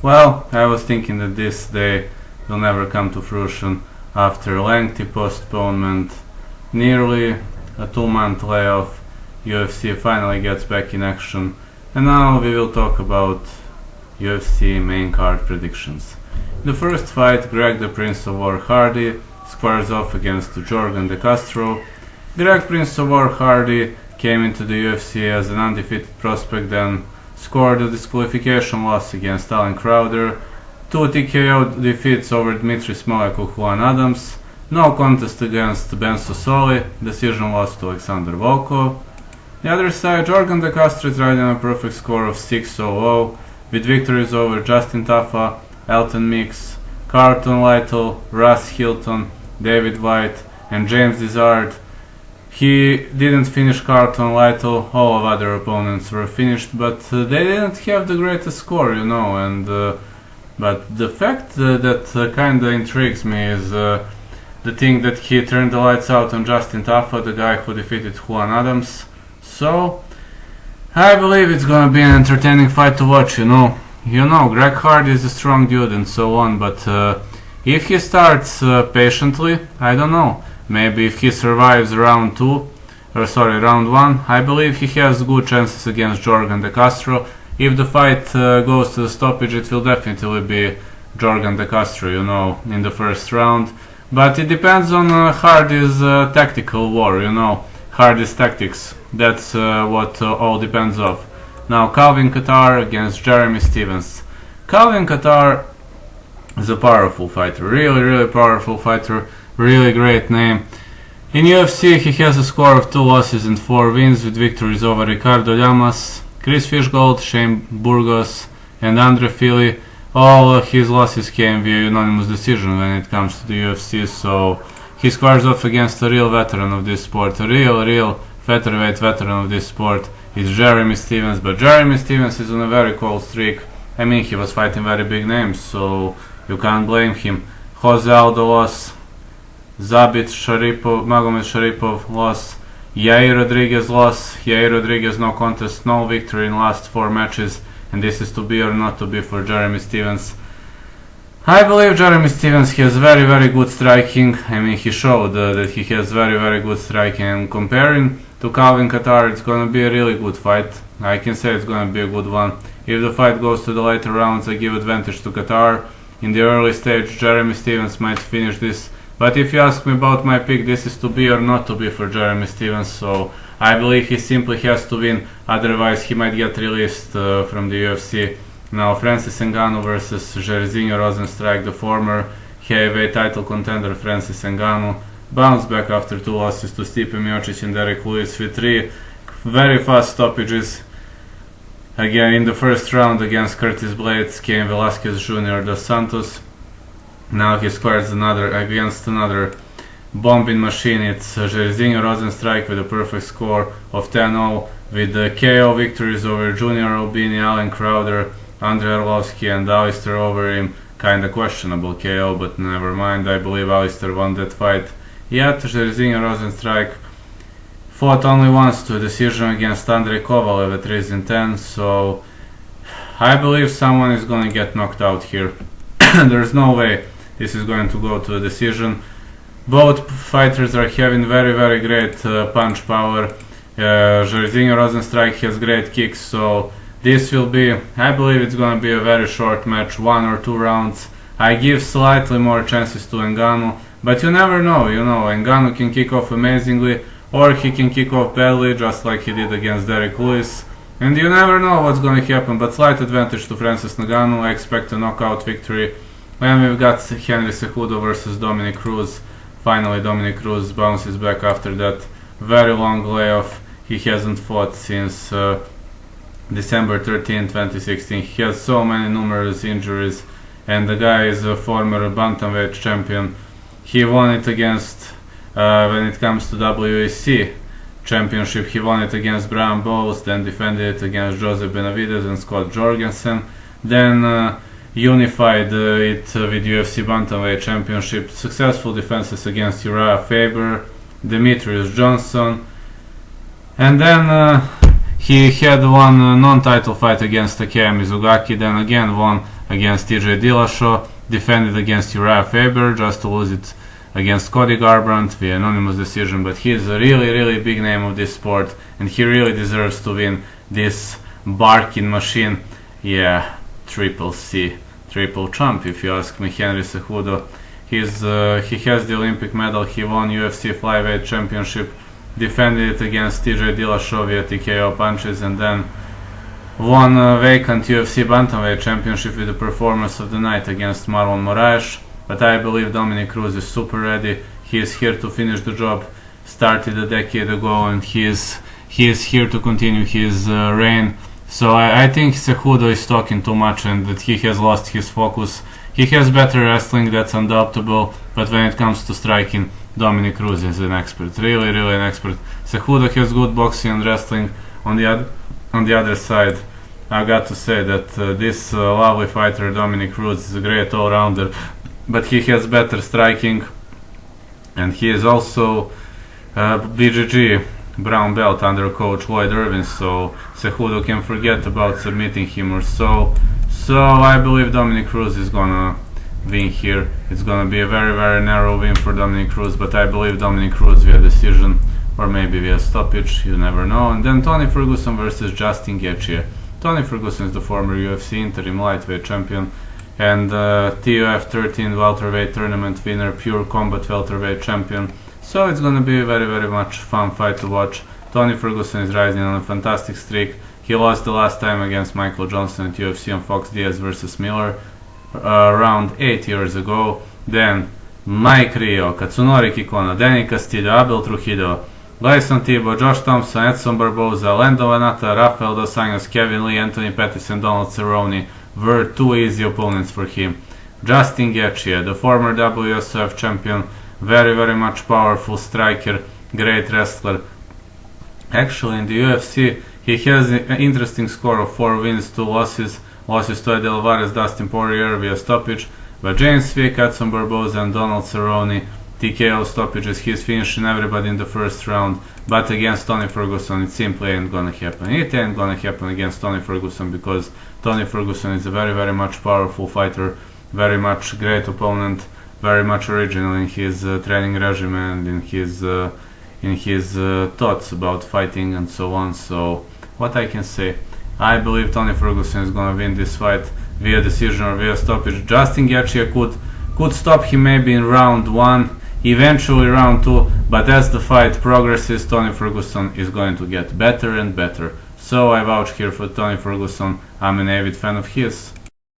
Well, I was thinking that this day will never come to fruition after lengthy postponement, nearly a 2-month layoff. UFC finally gets back in action, and now we will talk about UFC main card predictions. In the first fight, Greg the Prince of War Hardy squares off against Jorgen De Castro. Greg Prince of War Hardy came into the UFC as an undefeated prospect, then scored a disqualification loss against Alan Crowder, 2 TKO defeats over Dmitry Smolyakov, Juan Adams, no contest against Ben Sosoli, decision loss to Alexander Volkov. The other side, Jorgen De Castro is riding a perfect score of 6-0 with victories over Justin Tafa, Elton Mix, Carlton Lytle, Russ Hilton, David White and James Dizard. He didn't finish Carlton Lytle, all of other opponents were finished, but they didn't have the greatest score, but the fact that kinda intrigues me is the thing that he turned the lights out on Justin Tafa, the guy who defeated Juan Adams. So I believe it's gonna be an entertaining fight to watch, Greg Hardy is a strong dude and so on, but if he starts patiently, I don't know. Maybe if he survives round 1, I believe he has good chances against Jorgen De Castro. If the fight goes to the stoppage, it will definitely be Jorgen De Castro, in the first round. But it depends on Hardy's tactical war, Hardy's tactics. That's what all depends on. Now, Calvin Kattar against Jeremy Stephens. Calvin Kattar is a powerful fighter, really powerful fighter, really great name. In UFC, he has a score of 2 losses and 4 wins with victories over Ricardo Llamas, Chris Fishgold, Shane Burgos and Andre Fili. All his losses came via unanimous decision when it comes to the UFC, so he squares off against a real veteran of this sport, a real featherweight veteran of this sport is Jeremy Stephens, but Jeremy Stephens is on a very cold streak. He was fighting very big names, so you can't blame him. Jose Aldo loss, Magomed Sharipov loss, Yair Rodriguez loss, Yair Rodriguez no contest, no victory in last 4 matches, and this is to be or not to be for Jeremy Stephens. I believe Jeremy Stephens has very good striking. He showed that he has very good striking, and comparing to Calvin Kattar, it's gonna be a really good fight. I can say it's gonna be a good one. If the fight goes to the later rounds, I give advantage to Kattar. In the early stage, Jeremy Stephens might finish this, but if you ask me about my pick, this is to be or not to be for Jeremy Stephens, so I believe he simply has to win, otherwise he might get released from the UFC. Now, Francis Ngannou versus Jairzinho Rozenstruik, the former heavyweight title contender Francis Ngannou bounced back after 2 losses to Stipe Miocic and Derek Lewis with 3 very fast stoppages. Again, in the first round against Curtis Blades, Cain Velasquez Jr. dos Santos. Now he squares against another bombing machine. It's Jairzinho Rozenstruik with a perfect score of 10-0 with KO victories over Junior Albini, Alan Crowder, Andrei Arlovsky and Alistair Overeem. Kinda questionable KO, but never mind, I believe Alistair won that fight. Yet Jairzinho Rozenstruik fought only once to a decision against Andrei Kovalev at Rizin 10, so I believe someone is going to get knocked out here. There's no way this is going to go to a decision. Both fighters are having very great punch power. Jairzinho Rozenstruik has great kicks, so this will be, I believe it's going to be a very short match, 1 or 2 rounds. I give slightly more chances to Ngannou, but you never know, Ngannou can kick off amazingly, or he can kick off badly, just like he did against Derek Lewis. And you never know what's going to happen, but slight advantage to Francis Ngannou. I expect a knockout victory. Then we've got Henry Cejudo versus Dominic Cruz. Finally, Dominic Cruz bounces back after that very long layoff. He hasn't fought since December 13, 2016. He has so many numerous injuries, and the guy is a former bantamweight champion. He won it against, when it comes to WEC championship, he won it against Brian Bowles, then defended it against Jose Benavidez and Scott Jorgensen, then unified it with UFC bantamweight championship, successful defenses against Uriah Faber, Demetrius Johnson, and then he had one non-title fight against Takeya Mizugaki, then again won against TJ Dillashaw, defended against Uriah Faber, just to lose it against Cody Garbrandt via anonymous decision. But he is a really, really big name of this sport, and he really deserves to win this barking machine. Yeah, triple C, triple champ, if you ask me. Henry Cejudo. He has the Olympic medal. He won UFC flyweight championship, defended it against TJ Dillashaw via TKO punches, and then won a vacant UFC bantamweight championship with the performance of the night against Marlon Moraes. But I believe Dominick Cruz is super ready. He is here to finish the job started a decade ago, and he is here to continue his reign. So I think Cejudo is talking too much and that he has lost his focus. He has better wrestling, that's undoubtable, but when it comes to striking, Dominick Cruz is an expert, really an expert. Cejudo has good boxing and wrestling. On the other side, I got to say that this lovely fighter Dominick Cruz is a great all-rounder, but he has better striking, and he is also BJJ brown belt under coach Lloyd Irvin, so Cejudo can forget about submitting him or so. So I believe Dominick Cruz is gonna win here. It's gonna be a very narrow win for Dominick Cruz, but I believe Dominick Cruz via decision or maybe via stoppage, you never know. And then Tony Ferguson versus Justin Gaethje. Tony Ferguson is the former UFC interim lightweight champion and TUF 13 welterweight tournament winner, pure combat welterweight champion. So it's gonna be a very much fun fight to watch. Tony Ferguson is riding on a fantastic streak. He lost the last time against Michael Johnson at UFC on Fox Diaz vs Miller around 8 years ago. Then Mike Rio, Katsunori Kikono, Danny Castillo, Abel Trujillo, Gleison Tibau, Josh Thompson, Edson Barboza, Lando Vannata, Rafael Dos Anjos, Kevin Lee, Anthony Pettis and Donald Cerrone were two easy opponents for him. Justin Gaethje, the former WSOF champion, very much powerful striker, great wrestler. Actually in the UFC he has an interesting score of 4 wins, 2 losses. Losses to Eddie Alvarez, Dustin Poirier via stoppage, but James Vick, Edson Barboza and Donald Cerrone TKO stoppages. He's finishing everybody in the first round, but against Tony Ferguson it simply ain't gonna happen. It ain't gonna happen against Tony Ferguson because Tony Ferguson is a very much powerful fighter, very much great opponent, very much original in his training regime and in his thoughts about fighting and so on. So what I can say, I believe Tony Ferguson is gonna win this fight via decision or via stoppage. Justin Gaethje could stop him maybe in round 1, eventually round 2, but as the fight progresses, Tony Ferguson is going to get better and better. So I vouch here for Tony Ferguson. I'm an avid fan of his.